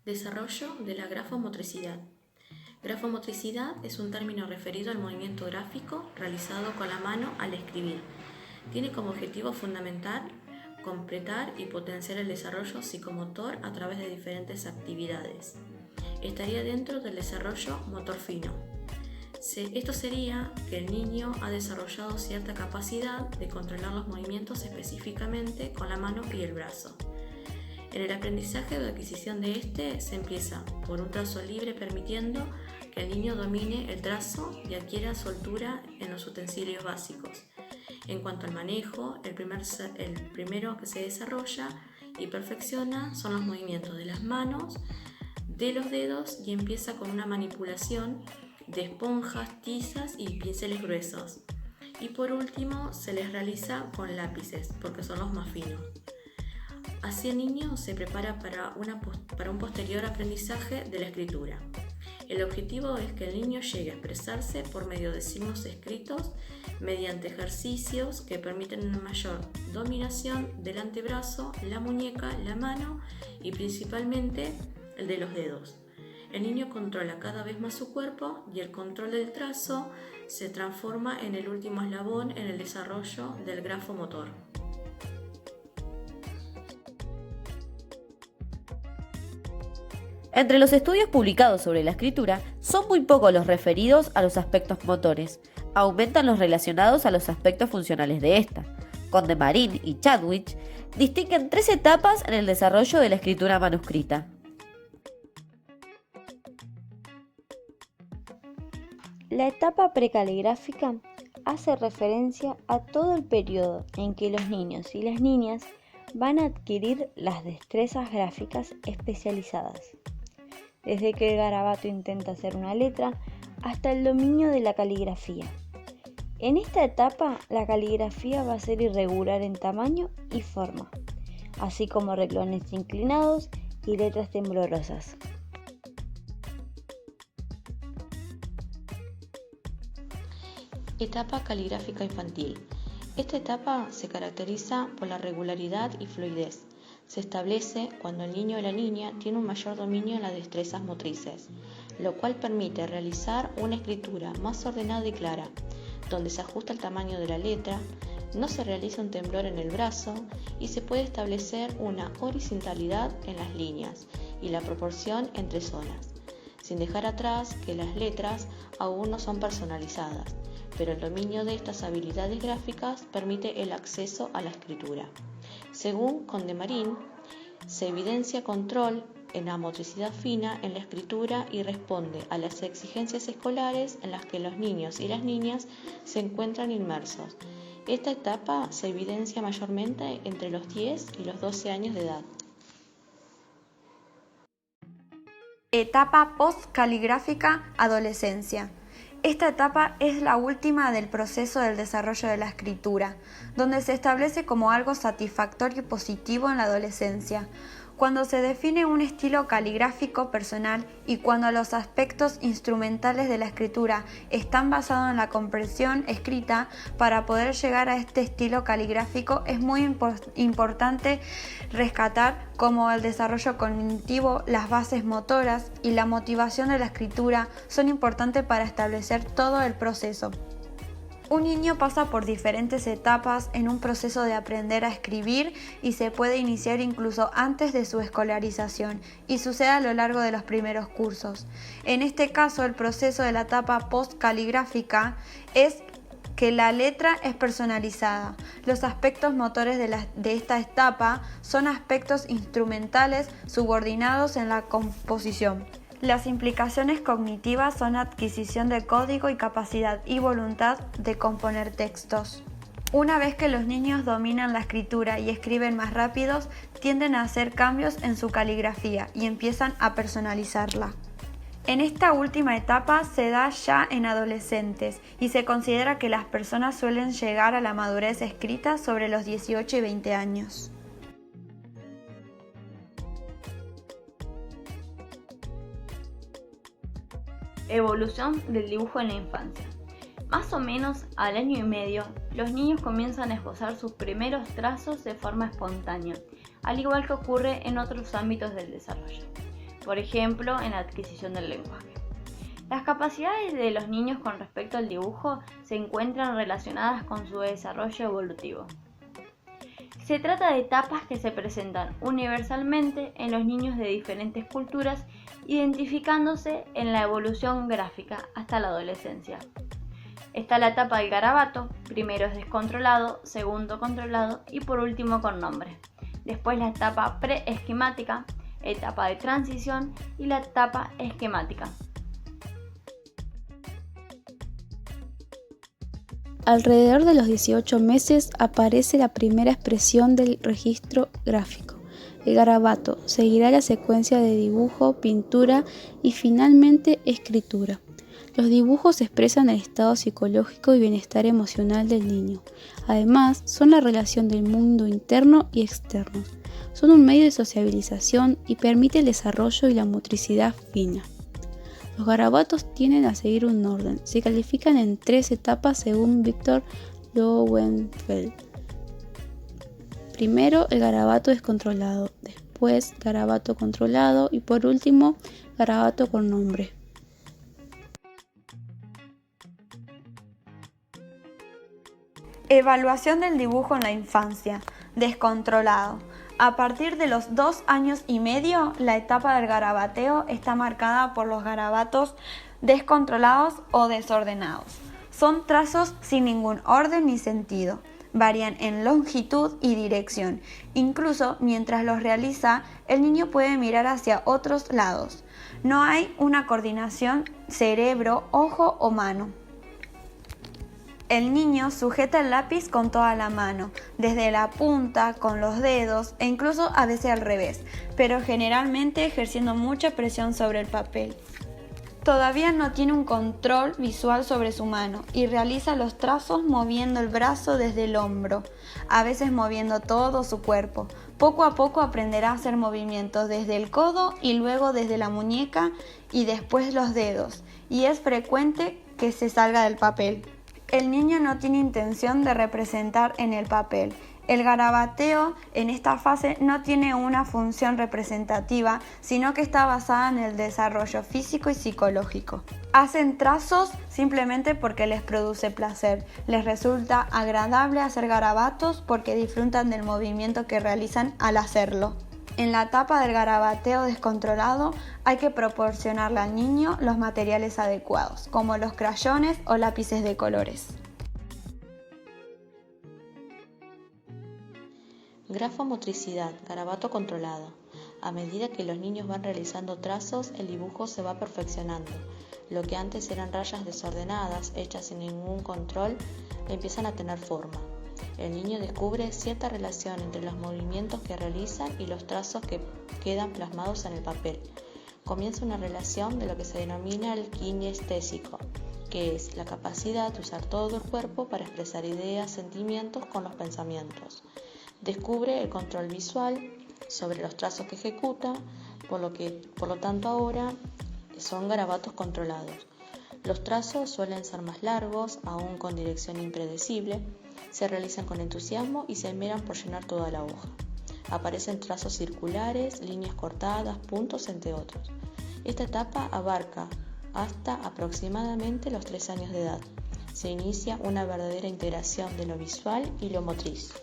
Desarrollo de la grafomotricidad. Grafomotricidad es un término referido al movimiento gráfico realizado con la mano al escribir. Tiene como objetivo fundamental completar y potenciar el desarrollo psicomotor a través de diferentes actividades. Estaría dentro del desarrollo motor fino. Esto sería que el niño ha desarrollado cierta capacidad de controlar los movimientos específicamente con la mano y el brazo. En el aprendizaje o adquisición de este se empieza por un trazo libre permitiendo que el niño domine el trazo y adquiera soltura en los utensilios básicos. En cuanto al manejo, el primero que se desarrolla y perfecciona son los movimientos de las manos, de los dedos y empieza con una manipulación de esponjas, tizas y pinceles gruesos. Y por último se les realiza con lápices porque son los más finos. Así el niño se prepara para un posterior aprendizaje de la escritura. El objetivo es que el niño llegue a expresarse por medio de signos escritos mediante ejercicios que permiten una mayor dominación del antebrazo, la muñeca, la mano y principalmente el de los dedos. El niño controla cada vez más su cuerpo y el control del trazo se transforma en el último eslabón en el desarrollo del grafomotor. Entre los estudios publicados sobre la escritura, son muy pocos los referidos a los aspectos motores. Aumentan los relacionados a los aspectos funcionales de esta. Condemarín y Chadwick distinguen 3 etapas en el desarrollo de la escritura manuscrita. La etapa precaligráfica hace referencia a todo el periodo en que los niños y las niñas van a adquirir las destrezas gráficas especializadas. Desde que el garabato intenta hacer una letra hasta el dominio de la caligrafía. En esta etapa, la caligrafía va a ser irregular en tamaño y forma, así como renglones inclinados y letras temblorosas. Etapa caligráfica infantil. Esta etapa se caracteriza por la regularidad y fluidez. Se establece cuando el niño o la niña tiene un mayor dominio en las destrezas motrices, lo cual permite realizar una escritura más ordenada y clara, donde se ajusta el tamaño de la letra, no se realiza un temblor en el brazo y se puede establecer una horizontalidad en las líneas y la proporción entre zonas, sin dejar atrás que las letras aún no son personalizadas, pero el dominio de estas habilidades gráficas permite el acceso a la escritura. Según Condemarín, se evidencia control en la motricidad fina en la escritura y responde a las exigencias escolares en las que los niños y las niñas se encuentran inmersos. Esta etapa se evidencia mayormente entre los 10 y los 12 años de edad. Etapa post-caligráfica, adolescencia. Esta etapa es la última del proceso del desarrollo de la escritura, donde se establece como algo satisfactorio y positivo en la adolescencia, cuando se define un estilo caligráfico personal y cuando los aspectos instrumentales de la escritura están basados en la comprensión escrita. Para poder llegar a este estilo caligráfico es muy importante rescatar como el desarrollo cognitivo, las bases motoras y la motivación de la escritura son importantes para establecer todo el proceso. Un niño pasa por diferentes etapas en un proceso de aprender a escribir y se puede iniciar incluso antes de su escolarización y sucede a lo largo de los primeros cursos. En este caso, el proceso de la etapa post-caligráfica es que la letra es personalizada. Los aspectos motores de esta etapa son aspectos instrumentales subordinados en la composición. Las implicaciones cognitivas son adquisición de código y capacidad y voluntad de componer textos. Una vez que los niños dominan la escritura y escriben más rápidos, tienden a hacer cambios en su caligrafía y empiezan a personalizarla. En esta última etapa se da ya en adolescentes y se considera que las personas suelen llegar a la madurez escrita sobre los 18 y 20 años. Evolución del dibujo en la infancia. Más o menos al año y medio, los niños comienzan a esbozar sus primeros trazos de forma espontánea, al igual que ocurre en otros ámbitos del desarrollo. por ejemplo, en la adquisición del lenguaje. Las capacidades de los niños con respecto al dibujo se encuentran relacionadas con su desarrollo evolutivo. Se trata de etapas que se presentan universalmente en los niños de diferentes culturas, identificándose en la evolución gráfica hasta la adolescencia. Está la etapa del garabato, primero es descontrolado, segundo controlado y por último con nombre. Después la etapa preesquemática, etapa de transición y la etapa esquemática. Alrededor de los 18 meses aparece la primera expresión del registro gráfico. El garabato seguirá la secuencia de dibujo, pintura y finalmente escritura. Los dibujos expresan el estado psicológico y bienestar emocional del niño. Además, son la relación del mundo interno y externo. Son un medio de sociabilización y permite el desarrollo y la motricidad fina. Los garabatos tienden a seguir un orden. Se califican en 3 etapas según Victor Lowenfeld. Primero, el garabato descontrolado, después garabato controlado y por último, garabato con nombre. Evaluación del dibujo en la infancia. Descontrolado. A partir de los 2 años y medio, la etapa del garabateo está marcada por los garabatos descontrolados o desordenados. Son trazos sin ningún orden ni sentido. Varían en longitud y dirección. Incluso mientras los realiza, el niño puede mirar hacia otros lados. No hay una coordinación cerebro, ojo o mano. El niño sujeta el lápiz con toda la mano, desde la punta, con los dedos e incluso a veces al revés, pero generalmente ejerciendo mucha presión sobre el papel. Todavía no tiene un control visual sobre su mano y realiza los trazos moviendo el brazo desde el hombro, a veces moviendo todo su cuerpo. Poco a poco aprenderá a hacer movimientos desde el codo y luego desde la muñeca y después los dedos, y es frecuente que se salga del papel. El niño no tiene intención de representar en el papel. El garabateo en esta fase no tiene una función representativa, sino que está basada en el desarrollo físico y psicológico. Hacen trazos simplemente porque les produce placer. Les resulta agradable hacer garabatos porque disfrutan del movimiento que realizan al hacerlo. En la etapa del garabateo descontrolado hay que proporcionarle al niño los materiales adecuados, como los crayones o lápices de colores. Grafomotricidad, garabato controlado. A medida que los niños van realizando trazos, el dibujo se va perfeccionando. Lo que antes eran rayas desordenadas, hechas sin ningún control, empiezan a tener forma. El niño descubre cierta relación entre los movimientos que realizan y los trazos que quedan plasmados en el papel. Comienza una relación de lo que se denomina el kinestésico, que es la capacidad de usar todo el cuerpo para expresar ideas, sentimientos con los pensamientos. Descubre el control visual sobre los trazos que ejecuta, por lo tanto ahora son garabatos controlados. Los trazos suelen ser más largos, aún con dirección impredecible, se realizan con entusiasmo y se esmeran por llenar toda la hoja. Aparecen trazos circulares, líneas cortadas, puntos, entre otros. Esta etapa abarca hasta aproximadamente los 3 años de edad. Se inicia una verdadera integración de lo visual y lo motriz.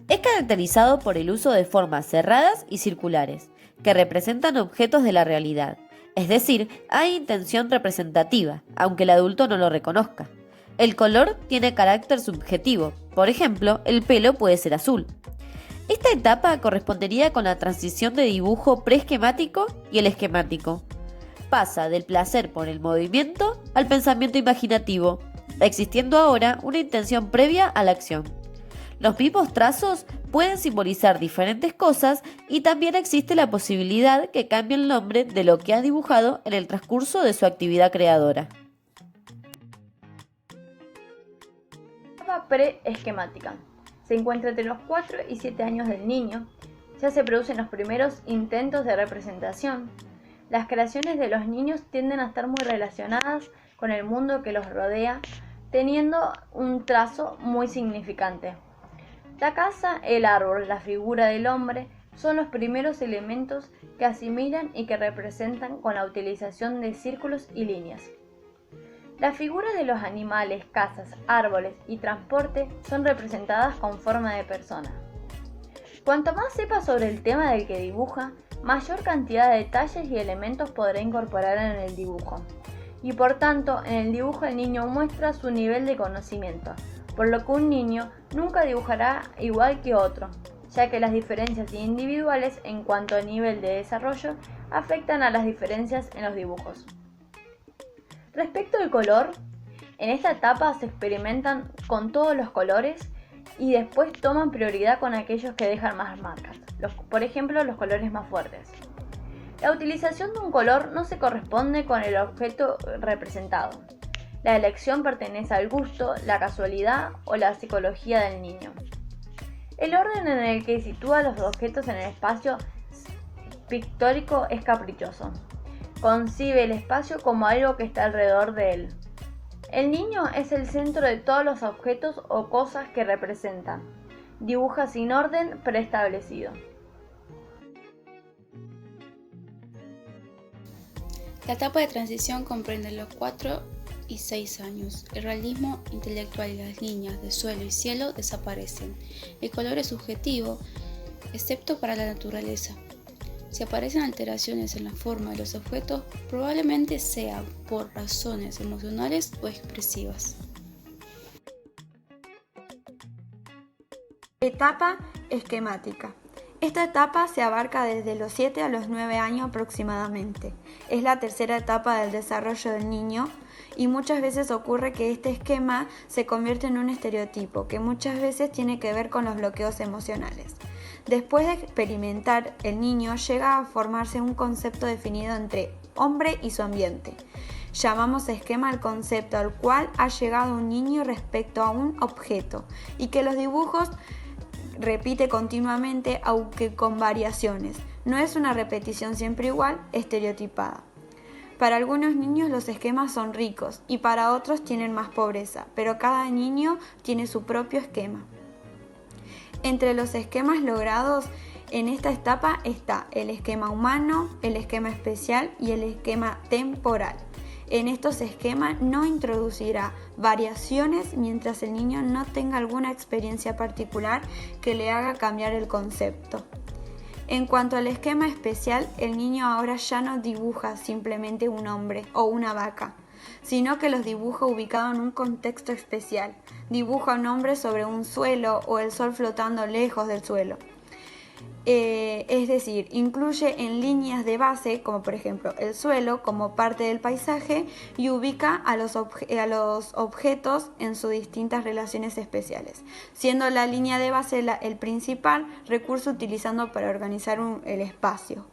Es caracterizado por el uso de formas cerradas y circulares, que representan objetos de la realidad. Es decir, hay intención representativa, aunque el adulto no lo reconozca. El color tiene carácter subjetivo, por ejemplo, el pelo puede ser azul. Esta etapa correspondería con la transición de dibujo preesquemático y el esquemático. Pasa del placer por el movimiento al pensamiento imaginativo, existiendo ahora una intención previa a la acción. Los mismos trazos pueden simbolizar diferentes cosas y también existe la posibilidad que cambie el nombre de lo que ha dibujado en el transcurso de su actividad creadora. Etapa preesquemática. Se encuentra entre los 4 y 7 años del niño. Ya se producen los primeros intentos de representación. Las creaciones de los niños tienden a estar muy relacionadas con el mundo que los rodea, teniendo un trazo muy significante. La casa, el árbol, la figura del hombre son los primeros elementos que asimilan y que representan con la utilización de círculos y líneas. Las figuras de los animales, casas, árboles y transporte son representadas con forma de persona. Cuanto más sepa sobre el tema del que dibuja, mayor cantidad de detalles y elementos podrá incorporar en el dibujo. Y por tanto, en el dibujo el niño muestra su nivel de conocimiento, por lo que un niño nunca dibujará igual que otro, ya que las diferencias individuales en cuanto a nivel de desarrollo afectan a las diferencias en los dibujos. Respecto al color, en esta etapa se experimentan con todos los colores y después toman prioridad con aquellos que dejan más marcas, por ejemplo los colores más fuertes. La utilización de un color no se corresponde con el objeto representado. La elección pertenece al gusto, la casualidad o la psicología del niño. El orden en el que sitúa los objetos en el espacio pictórico es caprichoso. Concibe el espacio como algo que está alrededor de él. El niño es el centro de todos los objetos o cosas que representan. Dibuja sin orden preestablecido. La etapa de transición comprende los 4 y 6 años. El realismo intelectual y las líneas de suelo y cielo desaparecen. El color es subjetivo, excepto para la naturaleza. Si aparecen alteraciones en la forma de los objetos, probablemente sea por razones emocionales o expresivas. Etapa esquemática. Esta etapa se abarca desde los 7 a los 9 años aproximadamente. Es la tercera etapa del desarrollo del niño y muchas veces ocurre que este esquema se convierte en un estereotipo que muchas veces tiene que ver con los bloqueos emocionales. Después de experimentar, el niño llega a formarse un concepto definido entre hombre y su ambiente. Llamamos esquema al concepto al cual ha llegado un niño respecto a un objeto y que los dibujos repite continuamente, aunque con variaciones. No es una repetición siempre igual, estereotipada. Para algunos niños los esquemas son ricos y para otros tienen más pobreza, pero cada niño tiene su propio esquema. Entre los esquemas logrados en esta etapa está el esquema humano, el esquema especial y el esquema temporal. En estos esquemas no introducirá variaciones mientras el niño no tenga alguna experiencia particular que le haga cambiar el concepto. En cuanto al esquema especial, el niño ahora ya no dibuja simplemente un hombre o una vaca, sino que los dibuja ubicado en un contexto especial. Dibuja un hombre sobre un suelo o el sol flotando lejos del suelo. Es decir, incluye en líneas de base, como por ejemplo el suelo, como parte del paisaje y ubica a los objetos en sus distintas relaciones especiales, siendo la línea de base el principal recurso utilizado para organizar el espacio.